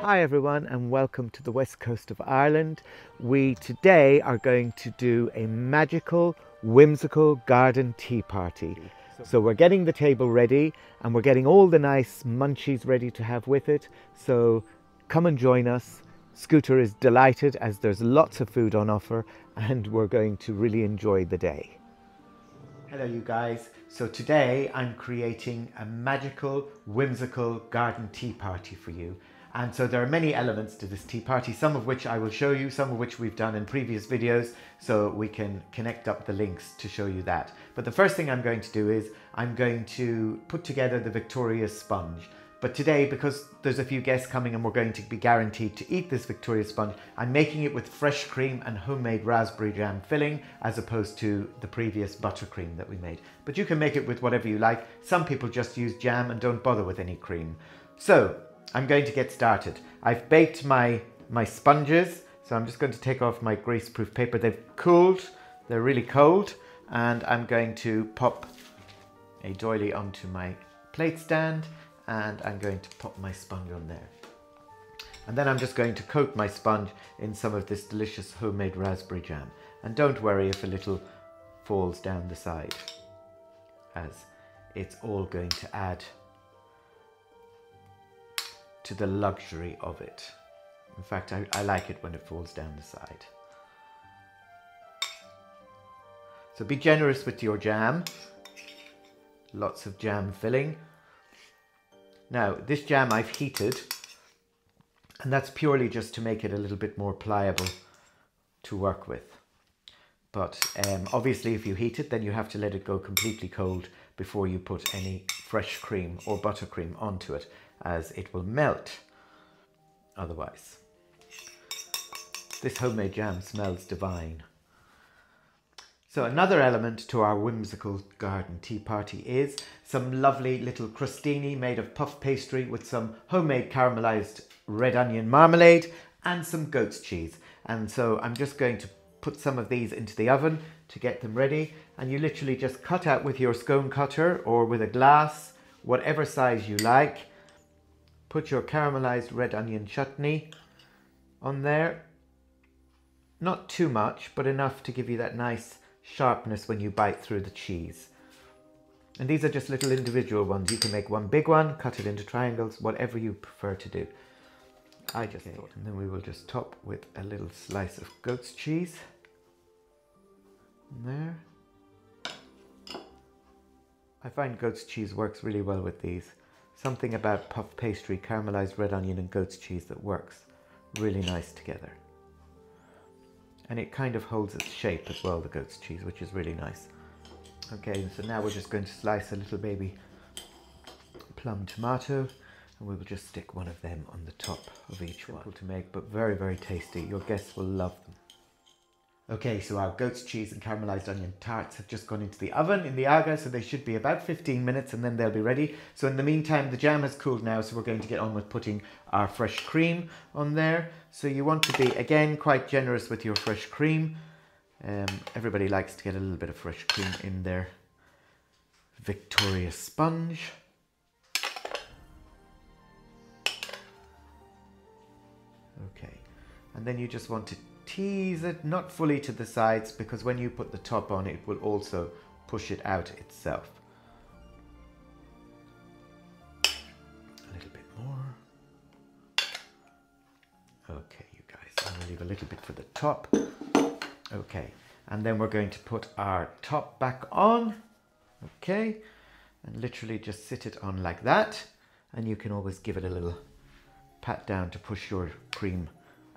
Hi everyone and welcome to the west coast of Ireland. We today are going to do a magical, whimsical garden tea party. So we're getting the table ready and we're getting all the nice munchies ready to have with it. So come and join us. Scooter is delighted as there's lots of food on offer and we're going to really enjoy the day. Hello you guys. So today I'm creating a magical, whimsical garden tea party for you. And so there are many elements to this tea party, some of which I will show you, some of which we've done in previous videos, so we can connect up the links to show you that. But the first thing I'm going to do is I'm going to put together the Victoria sponge. But today, because there's a few guests coming and we're going to be guaranteed to eat this Victoria sponge, I'm making it with fresh cream and homemade raspberry jam filling, as opposed to the previous buttercream that we made. But you can make it with whatever you like. Some people just use jam and don't bother with any cream. So I'm going to get started. I've baked my sponges, so I'm just going to take off my greaseproof paper. They've cooled, they're really cold, and I'm going to pop a doily onto my plate stand, and I'm going to pop my sponge on there. And then I'm just going to coat my sponge in some of this delicious homemade raspberry jam. And don't worry if a little falls down the side, as it's all going to add to the luxury of it. In fact, I like it when it falls down the side. So be generous with your jam. Lots of jam filling. Now, this jam I've heated, and that's purely just to make it a little bit more pliable to work with. But obviously if you heat it, then you have to let it go completely cold before you put any fresh cream or buttercream onto it, as it will melt otherwise. This homemade jam smells divine. So another element to our whimsical garden tea party is some lovely little crostini made of puff pastry with some homemade caramelized red onion marmalade and some goat's cheese. And so I'm just going to put some of these into the oven to get them ready, and you literally just cut out with your scone cutter or with a glass, whatever size you like. Put your caramelized red onion chutney on there. Not too much, but enough to give you that nice sharpness when you bite through the cheese. And these are just little individual ones. You can make one big one, cut it into triangles, whatever you prefer to do. I just thought. And then we will just top with a little slice of goat's cheese. There. I find goat's cheese works really well with these. Something about puff pastry, caramelized red onion and goat's cheese that works really nice together. And it kind of holds its shape as well, the goat's cheese, which is really nice. Okay, so now we're just going to slice a little baby plum tomato, and we will just stick one of them on the top of each one. Simple to make, but very, very tasty. Your guests will love them. Okay, so our goat's cheese and caramelized onion tarts have just gone into the oven in the Aga, so they should be about 15 minutes and then they'll be ready. So in the meantime, the jam has cooled now, so we're going to get on with putting our fresh cream on there. So you want to be, again, quite generous with your fresh cream. Everybody likes to get a little bit of fresh cream in their Victoria sponge. Okay, and then you just want to tease it, not fully to the sides, because when you put the top on, it will also push it out itself. A little bit more. Okay, you guys, I'm going to leave a little bit for the top. Okay, and then we're going to put our top back on. Okay, and literally just sit it on like that. And you can always give it a little pat down to push your cream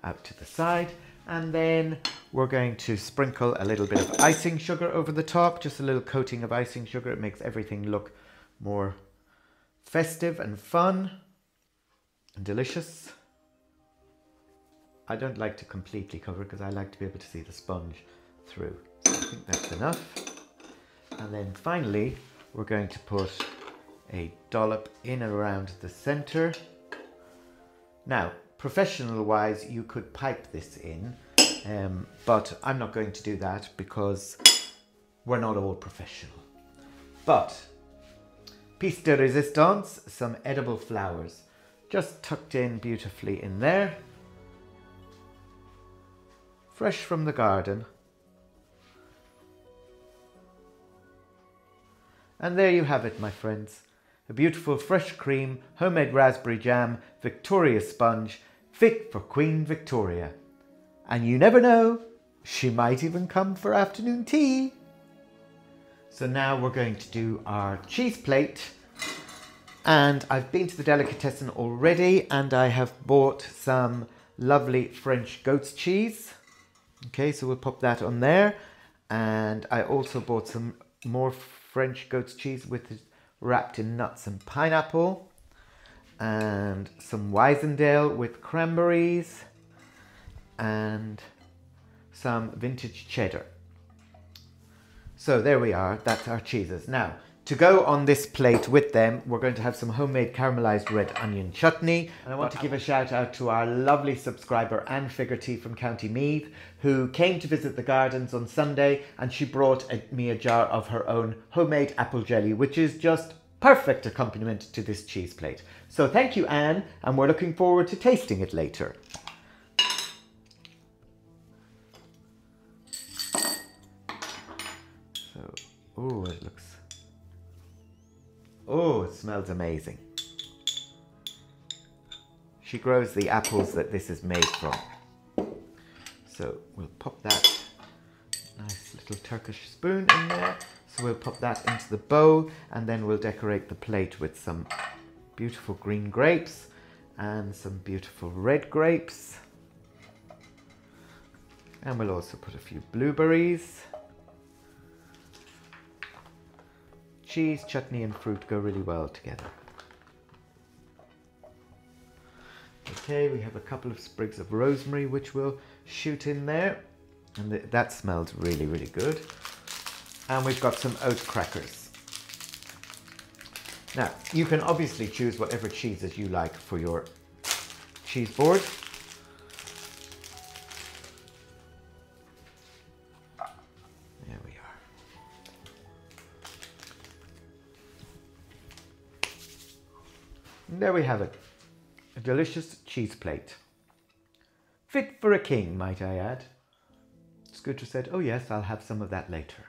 out to the side. And then we're going to sprinkle a little bit of icing sugar over the top, just a little coating of icing sugar. It makes everything look more festive and fun and delicious. I don't like to completely cover it because I like to be able to see the sponge through. So I think that's enough. And then finally, we're going to put a dollop in and around the center. Now, professional-wise, you could pipe this in, but I'm not going to do that because we're not all professional. But, piece de resistance, some edible flowers. just tucked in beautifully in there. Fresh from the garden. And there you have it, my friends. A beautiful fresh cream, homemade raspberry jam, Victoria sponge, fit for Queen Victoria. And you never know, she might even come for afternoon tea. So now we're going to do our cheese plate. And I've been to the delicatessen already and I have bought some lovely French goat's cheese. Okay, so we'll pop that on there. And I also bought some more French goat's cheese with it wrapped in nuts and pineapple. And some Weisenthal with cranberries. And some vintage cheddar. So there we are, that's our cheeses. Now, to go on this plate with them, we're going to have some homemade caramelised red onion chutney. And I want to give a shout out to our lovely subscriber Anne Figerty from County Meath, who came to visit the gardens on Sunday, and she brought me a jar of her own homemade apple jelly, which is just perfect accompaniment to this cheese plate. So thank you, Anne, and we're looking forward to tasting it later. So, oh, it looks... Oh, it smells amazing. She grows the apples that this is made from. So we'll pop that nice little Turkish spoon in there. So we'll pop that into the bowl and then we'll decorate the plate with some beautiful green grapes and some beautiful red grapes. And we'll also put a few blueberries. Cheese, chutney and fruit go really well together. Okay, we have a couple of sprigs of rosemary which we'll shoot in there. And that smells really, really good. And we've got some oat crackers. Now, you can obviously choose whatever cheeses you like for your cheese board. There we are. And there we have it. A delicious cheese plate. Fit for a king, might I add. Scooter said, oh yes, I'll have some of that later.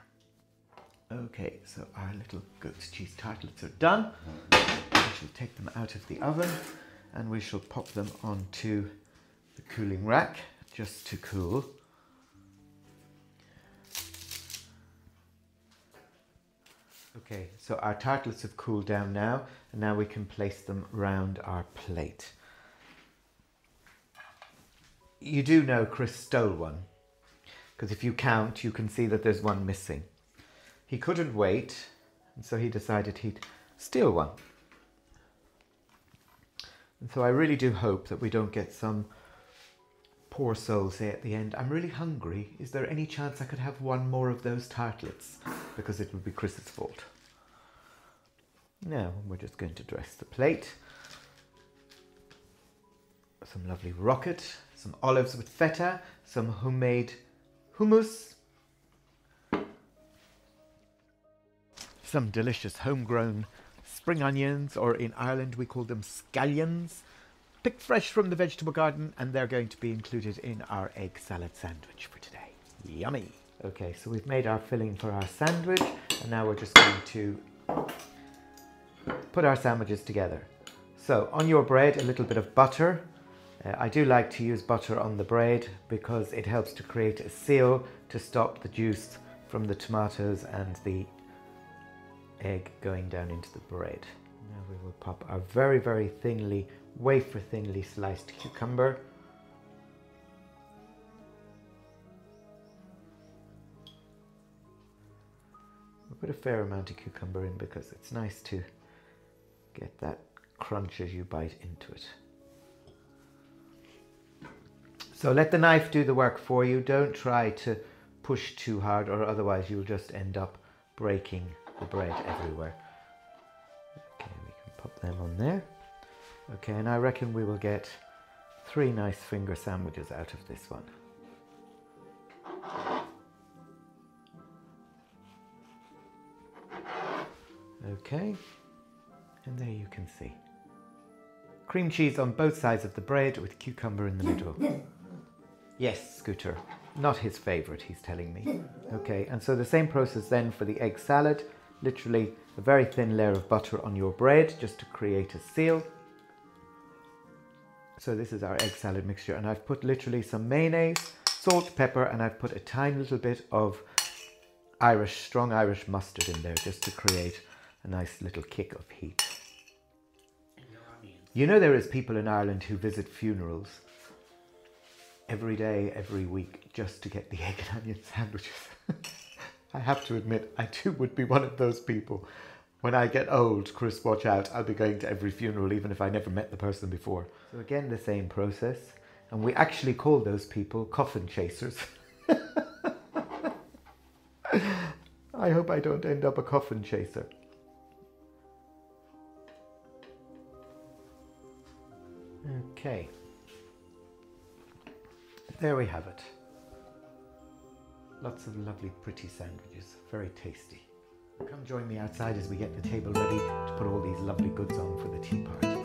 Okay, so our little goat's cheese tartlets are done. We shall take them out of the oven and we shall pop them onto the cooling rack just to cool. Okay, so our tartlets have cooled down now and now we can place them round our plate. You do know Chris stole one, because if you count you can see that there's one missing. He couldn't wait, and so he decided he'd steal one. And so I really do hope that we don't get some poor soul say at the end, I'm really hungry, is there any chance I could have one more of those tartlets? Because it would be Chris's fault. Now we're just going to dress the plate. Some lovely rocket, some olives with feta, some homemade hummus, some delicious homegrown spring onions, or in Ireland we call them scallions, picked fresh from the vegetable garden, and they're going to be included in our egg salad sandwich for today. Yummy! Okay, so we've made our filling for our sandwich, and now we're just going to put our sandwiches together. So on your bread, a little bit of butter. I do like to use butter on the bread because it helps to create a seal to stop the juice from the tomatoes and the egg going down into the bread. Now we will pop our very, very thinly, wafer thinly sliced cucumber. We'll put a fair amount of cucumber in because it's nice to get that crunch as you bite into it. So let the knife do the work for you. Don't try to push too hard or otherwise you'll just end up breaking the bread everywhere. Okay, we can pop them on there. Okay, and I reckon we will get 3 nice finger sandwiches out of this one. Okay, and there you can see. Cream cheese on both sides of the bread with cucumber in the middle. Yes, Scooter. Not his favourite, he's telling me. Okay, and so the same process then for the egg salad. Literally a very thin layer of butter on your bread just to create a seal. So this is our egg salad mixture, and I've put literally some mayonnaise, salt, pepper, and I've put a tiny little bit of strong Irish mustard in there just to create a nice little kick of heat. You know, there is people in Ireland who visit funerals every day, every week, just to get the egg and onion sandwiches. I have to admit, I too would be one of those people. When I get old, Chris, watch out, I'll be going to every funeral, even if I never met the person before. So again, the same process. And we actually call those people coffin chasers. I hope I don't end up a coffin chaser. Okay. There we have it. Lots of lovely, pretty sandwiches. Very tasty. Come join me outside as we get the table ready to put all these lovely goods on for the tea party.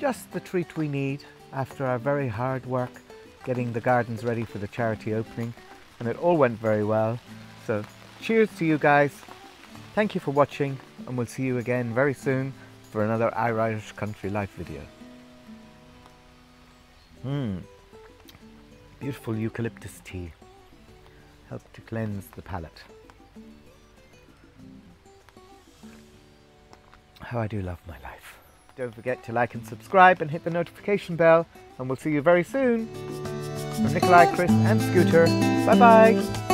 Just the treat we need after our very hard work getting the gardens ready for the charity opening, and it all went very well. So cheers to you guys. Thank you for watching, and we'll see you again very soon for another Irish Country Life video. Beautiful eucalyptus tea. Help to cleanse the palate. How I do love my life. Don't forget to like and subscribe and hit the notification bell, and we'll see you very soon. From Nikolai, Chris and Scooter, bye bye.